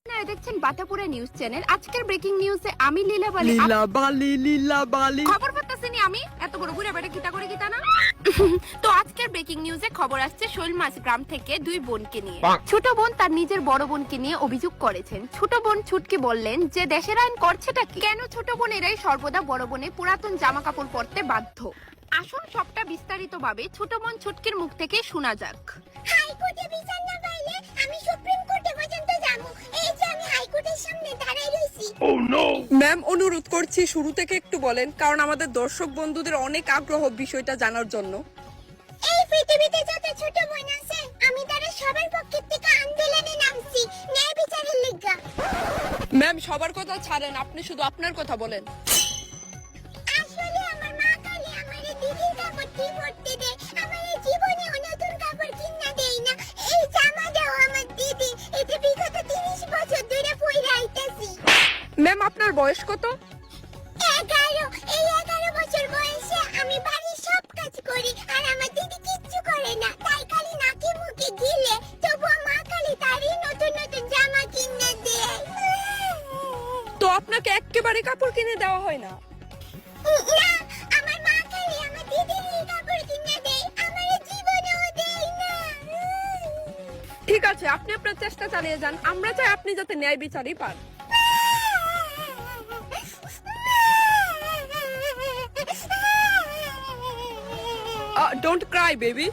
আপনারা দেখছেন বাতাপুরা news channel. আজকের ব্রেকিং নিউজে আমি লীলাবালি খবর পাচ্ছেন আমি এত বড় বুড়া বেটা কিতা করে কিতা না। তো আজকের ব্রেকিং নিউজে খবর আসছে শৈলমাছ গ্রাম থেকে দুই বোনকে নিয়ে। ছোট বোন তার নিজের বড় বোনকে নিয়ে অভিযোগ করেছেন। ছোট বোন ছুটকি বললেন যে দেশের আইন করছেটা কি, কেন ছোট বোনেরাই সর্বদা বড় বোনের পুরাতন জামা কাপড় পরতে বাধ্য। আসুন সবটা বিস্তারিতভাবে ছোট বোন ছুটকির মুখ থেকে শোনা যাক। হাইকোর্টে বিচার না পাইলে আমি সুপ্রিম কোর্টে পর্যন্ত যাবো। এই যে আমি হাইকোর্টের সামনে দাঁড়াই রইছি। ম্যাম অনুরোধ করছি শুরু থেকে একটু বলেন, কারণ আমাদের দর্শক বন্ধুদের অনেক আগ্রহ বিষয়টা জানার জন্য। এই পৃথিবীতে যত ছোট বোন আছে আমি তারা সবার পক্ষে থেকে আন্দোলনে নামছি ন্যায় বিচারের লিগা। ম্যাম সবার কথা ছাড়েন, আপনি শুধু আপনার কথা বলেন। আসলে আমার মা কালী আমারে দিদির কাপড় কি পরতে দেয়, আমারে জীবনে নতুন কাপড় কিনা দেয় না। এই জামা দাও আমার দিদি, এটা বিগত 30 বছর ধরে পইরা আইতাছি। ম্যাম আপনার বয়স কত? 11। এই 11 বছর বয়সে আমি বাড়ির সব কাজ করি আর আমার দিদি কিচ্ছু করে না, তাই খালি নাকি মুখে গিলে তবু মা খালি তারই নতুন নতুন জামা কিনে দেয়। তো আপনাকে একেবারে কাপড় কিনে দেওয়া হয় না? না, আমার মা খালি আমার দিদির কাপড় কিনে দেয়, আমার জীবনেও দেয় না। ঠিক আছে, আপনি আপনার চেষ্টা চালিয়ে যান। আমরা চাই আপনি যাতে ন্যায় বিচারই পান। Don't Cry baby.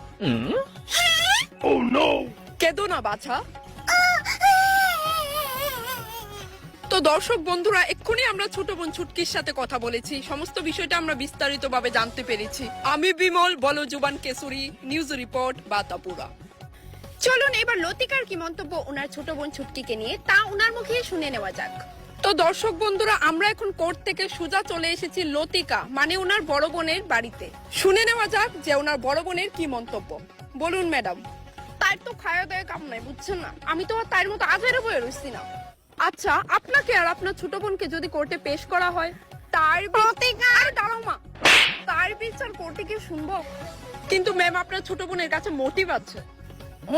কেঁদো না বাছা। তো দর্শক বন্ধুরা, এক্ষুনি আমরা ছোট বোন ছুটকির সাথে কথা বলেছি, সমস্ত বিষয়টা আমরা বিস্তারিতভাবে জানতে পেরেছি। আমি বিমল, বলো জুবান কেশরী, নিউজ রিপোর্ট বাতাপুরা। চলুন এবার লতিকার কি মন্তব্য ওনার ছোট বোন ছুটকিকে নিয়ে তা ওনার মুখে শুনে নেওয়া যাক। তো দর্শক বন্ধুরা, আমরা এখন কোর্ট থেকে সোজা চলে এসেছি লতিকা মানে ওনার বড় বোনের বাড়িতে। শুনে নেওয়া যাক যে ওনার বড় বোনের কি মন্তব্য। বলুন ম্যাডাম। তার তো খাওয়া দাওয়া কাম নাই, বুঝছেন না, আমি তো তার মতো আজের বয়ে রইছি না। আচ্ছা, আপনাকে আর আপনার ছোট বোনকে যদি কোর্টে পেশ করা হয়, তার তার বিচার কোর্টে কি শুনবো? কিন্তু ম্যাম আপনার ছোট বোনের কাছে মোটিভ আছে।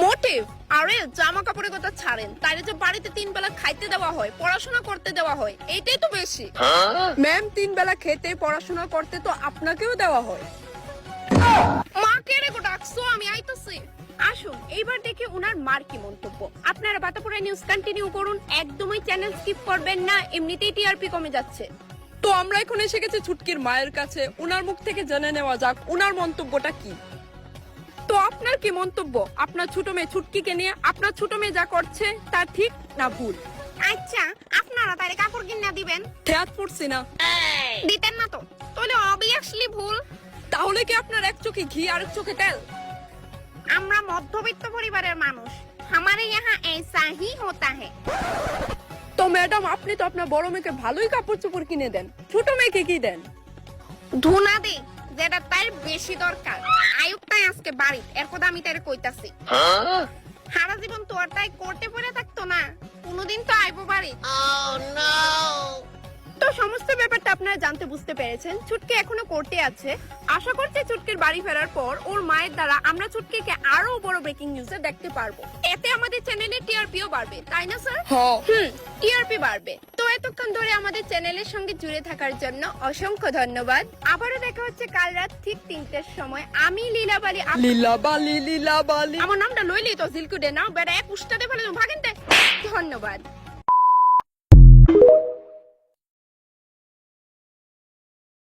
মোটিভ? আরে জামা কাপড়ের কথা ছাড়েন, তাইরে যে বাড়িতে 3 বেলা খাইতে দেওয়া হয়, পড়াশোনা করতে দেওয়া হয়, এইটাই তো বেশি। ম্যাম 3 বেলা খেতে পড়াশোনা করতে তো আপনাকেও দেওয়া হয়। মাকে রে গো ডাকছো, আমি আইতাছি। আসুন এইবার দেখি ওনার মার কি মন্তব্য। আপনারা বাতাপুরা নিউজ কন্টিনিউ করুন, একদমই চ্যানেল স্কিপ করবেন না, এমনিতেই টিআরপি কমে যাচ্ছে। তো আমরা এখন এসে গেছি ছুটকির মায়ের কাছে, ওনার মুখ থেকে জেনে নেওয়া যাক ওনার মন্তব্যটা কি। তো আপনার কি মন্তব্য আপনার ছোট মেয়ে ছুটকিকে নিয়ে? আপনার ছোট মেয়ে যা করছে তা ঠিক না ভুল? আচ্ছা, আপনারা তারে কাপড় কিনা দিবেন? ঠেয়াত পড়ছি না। দিতেন না তো, তাহলে অবভিয়াসলি ভুল। তাহলে কি আপনার এক চোখে ঘি আর এক চোখে তেল? আমরা মধ্যবিত্ত পরিবারের মানুষ, हमारे यहाँ ऐसा ही होता है। তো ম্যাডাম, আপনি তো আপনার বড় মেয়েকে ভালোই কাপড় চোপড় কিনে দেন, ছোট মেয়েকে কি দেন? ধুনা দে যেটা তার বেশি দরকার। আয়ুক্তাই আজকে বাড়ি, এর কথা আমি তারে কইতাছি। সারা জীবন তো আর তাই কোর্টে পড়ে থাকতো না, কোনোদিন তো আইবো বাড়ি। তো সমস্ত ব্যাপারটা আপনারা জানতে বুঝতে পেরেছেন। ছুটকি এখনো কোর্টে আছে। আশা করছি ছুটকির বাড়ি ফেরার পর ওর মায়ের দ্বারা আমরা ছুটকিকে আরো বড় ব্রেকিং নিউজে দেখতে পারবো। এতে আমাদের চ্যানেলে টিআরপিও বাড়বে, তাই না স্যার? টিআরপি বাড়বে। তো এতক্ষণ ধরে আমাদের চ্যানেলের সঙ্গে জুড়ে থাকার জন্য অসংখ্য ধন্যবাদ। আবারও দেখা হচ্ছে কাল রাত ঠিক 3টার সময়। আমি লীলাবালি। লীলাবালি। আমার নামটা লইলি তো জিলকুডে না বেড়া এক উষ্টাতে ফেলে ভাগেনতে। ধন্যবাদ।